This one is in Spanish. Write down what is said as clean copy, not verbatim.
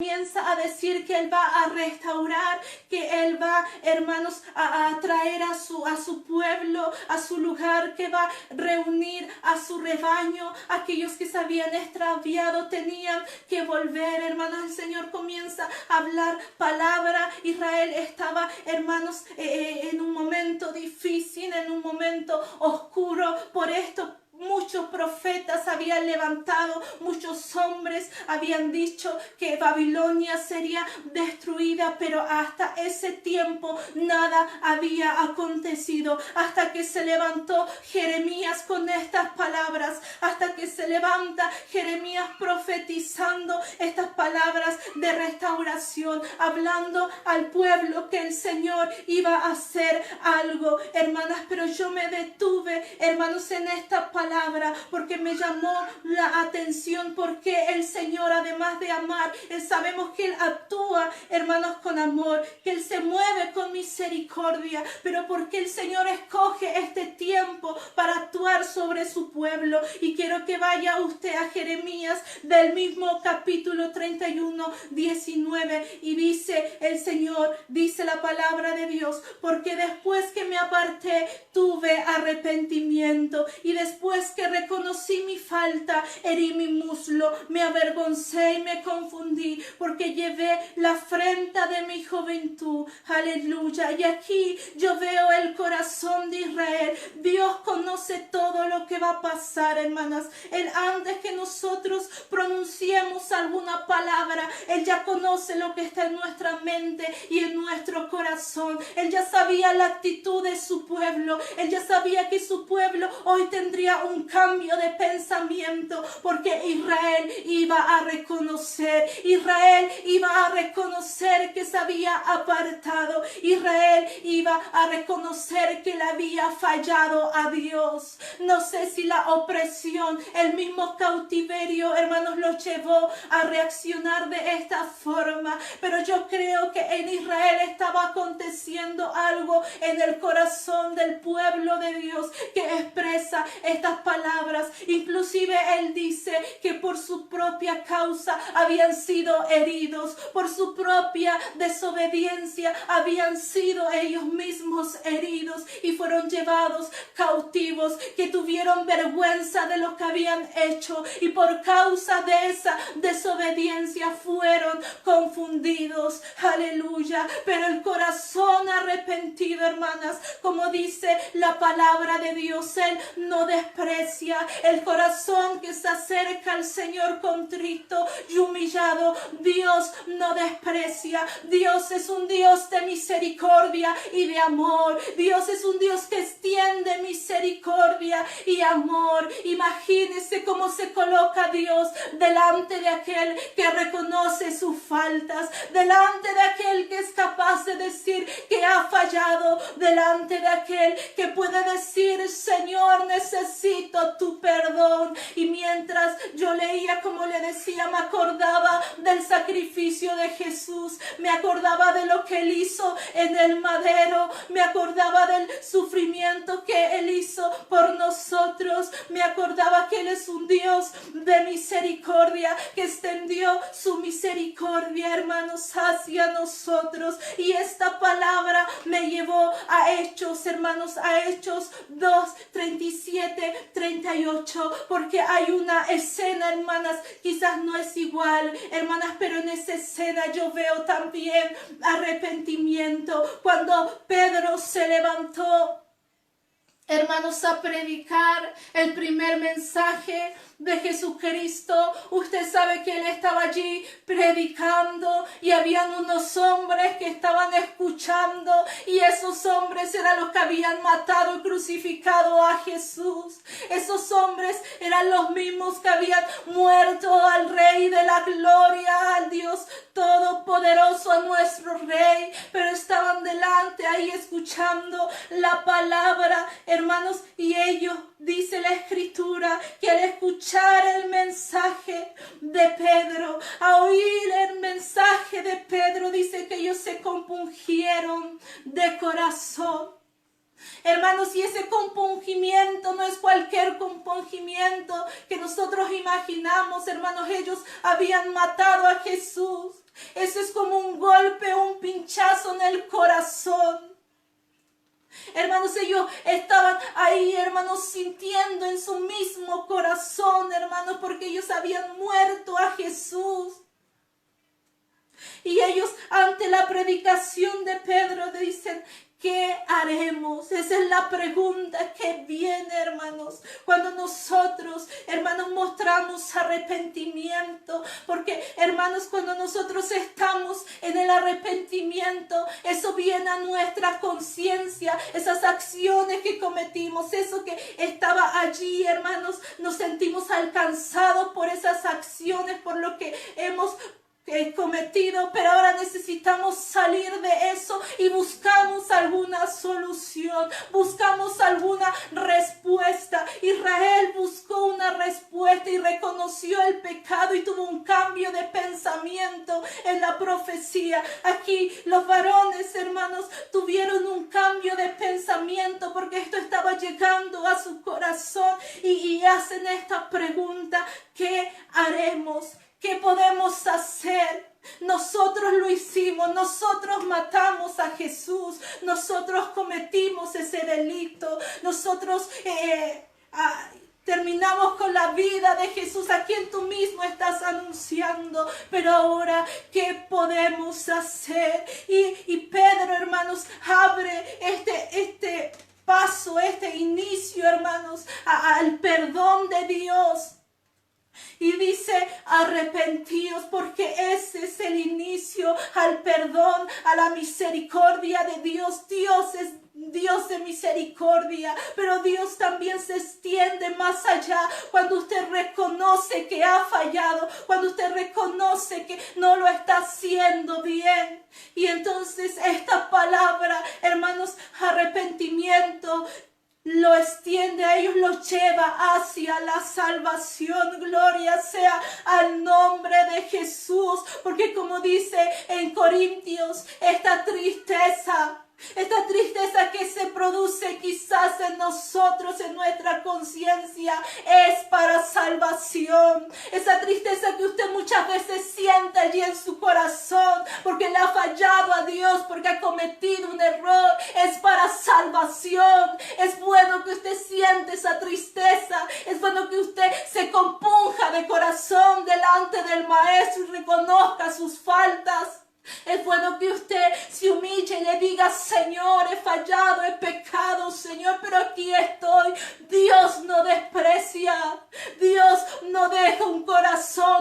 comienza a decir que Él va a restaurar, que Él va, hermanos, a traer a su pueblo, a su lugar, que va a reunir a su rebaño. Aquellos que se habían extraviado tenían que volver, hermanos. El Señor comienza a hablar palabra. Israel estaba, hermanos, en un momento difícil, en un momento oscuro. Por esto muchos profetas habían levantado, muchos hombres habían dicho que Babilonia sería destruida, pero hasta ese tiempo nada había acontecido, hasta que se levantó Jeremías con estas palabras, hasta que se levanta Jeremías profetizando estas palabras de restauración, hablando al pueblo que el Señor iba a hacer algo, hermanas. Pero yo me detuve, hermanos, en esta palabra, porque me llamó la atención, porque el Señor, además de amar, sabemos que Él actúa, hermanos, con amor, que Él se mueve con misericordia, pero porque el Señor escoge este tiempo para actuar sobre su pueblo. Y quiero que vaya usted a Jeremías, del mismo capítulo 31, 19, y dice el Señor, dice la palabra de Dios: porque después que me aparté tuve arrepentimiento, y después que reconocí mi falta, herí mi muslo, me avergoncé y me confundí, porque llevé la afrenta de mi juventud. Aleluya. Y aquí yo veo el corazón de Israel. Dios conoce todo lo que va a pasar, hermanas. Él, antes que nosotros pronunciemos alguna palabra, Él ya conoce lo que está en nuestra mente y en nuestro corazón. Él ya sabía la actitud de su pueblo. Él ya sabía que su pueblo hoy tendría un cambio de pensamiento, porque Israel iba a reconocer, que se había apartado, Israel iba a reconocer que le había fallado a Dios. No sé si la opresión, el mismo cautiverio, hermanos, los llevó a reaccionar de esta forma, pero yo creo que en Israel estaba aconteciendo algo en el corazón del pueblo de Dios que expresa estas palabras. Inclusive Él dice que por su propia causa habían sido heridos, por su propia desobediencia habían sido ellos mismos heridos y fueron llevados cautivos, que tuvieron vergüenza de lo que habían hecho, y por causa de esa desobediencia fueron confundidos. Aleluya. Pero el corazón arrepentido, hermanas, como dice la palabra de Dios, Él no desprecia. El corazón que se acerca al Señor contrito y humillado, Dios no desprecia. Dios es un Dios de misericordia y de amor. Dios es un Dios que extiende misericordia y amor. Imagínese cómo se coloca Dios delante de aquel que reconoce sus faltas, delante de aquel que es capaz de decir que ha fallado, delante de aquel que puede decir: Señor, necesito tu perdón. Y mientras yo leía, como le decía, me acordaba del sacrificio de Jesús, me acordaba de lo que Él hizo en el madero, me acordaba del sufrimiento que Él hizo por nosotros, me acordaba que Él es un Dios de misericordia, que extendió su misericordia, hermanos, hacia nosotros. Y esta palabra me llevó a Hechos, hermanos, a Hechos 2, 37, 38, porque hay una escena, hermanas, quizás no es igual, hermanas, pero en esa escena yo veo también arrepentimiento. Cuando Pedro se levantó, hermanos, a predicar el primer mensaje de Jesucristo, usted sabe que Él estaba allí predicando y habían unos hombres que estaban escuchando, y esos hombres eran los que habían matado y crucificado a Jesús. Esos hombres eran los mismos que habían muerto al Rey de la Gloria, al Dios Todopoderoso, a nuestro Rey, pero estaban delante ahí escuchando la palabra, hermanos, y ellos, dice la Escritura, que al escuchar el mensaje de Pedro, a oír el mensaje de Pedro, dice que ellos se compungieron de corazón. Hermanos, y ese compungimiento no es cualquier compungimiento que nosotros imaginamos, hermanos. Ellos habían matado a Jesús, Eso es como un golpe, un pinchazo en el corazón. Hermanos, ellos estaban ahí, hermanos, sintiendo en su mismo corazón, hermanos, porque ellos habían muerto a Jesús. Y ellos, ante la predicación de Pedro, dicen: ¿qué haremos? Esa es la pregunta que viene, hermanos, cuando nosotros, hermanos, mostramos arrepentimiento. Porque, hermanos, cuando nosotros estamos en el arrepentimiento, eso viene a nuestra conciencia, esas acciones que cometimos, eso que estaba allí, hermanos, nos sentimos alcanzados por esas acciones, por lo que hemos cometido, pero ahora necesitamos salir de eso y buscamos alguna solución, buscamos alguna respuesta. Israel buscó una respuesta y reconoció el pecado y tuvo un cambio de pensamiento en la profecía. Aquí los varones, hermanos, tuvieron un cambio de pensamiento porque esto estaba llegando a su corazón y hacen esta pregunta: ¿qué haremos? ¿Qué podemos hacer? Nosotros lo hicimos, nosotros matamos a Jesús, nosotros cometimos ese delito, nosotros terminamos con la vida de Jesús, a quien tú mismo estás anunciando. Pero ahora, ¿qué podemos hacer? Y Pedro, hermanos, abre este paso, este inicio, hermanos, al perdón de Dios. Y dice: arrepentíos, porque ese es el inicio al perdón, a la misericordia de Dios. Dios es Dios de misericordia, pero Dios también se extiende más allá cuando usted reconoce que ha fallado, cuando usted reconoce que no lo está haciendo bien. Y entonces esta palabra, hermanos, arrepentimiento, lo extiende a ellos, los lleva hacia la salvación. Gloria sea al nombre de Jesús, porque como dice en Corintios, esta tristeza que se produce quizás en nosotros, en nuestra conciencia, es para salvación. Esa tristeza que usted muchas veces siente allí en su corazón porque le ha fallado a Dios, porque ha cometido un error, es para salvación. Es bueno que usted siente esa tristeza, es bueno que usted se compunja de corazón delante del Maestro y reconozca sus faltas. Es bueno que usted se humille y le diga: Señor, he fallado, he pecado, Señor, pero aquí estoy. Dios no desprecia, Dios no deja un corazón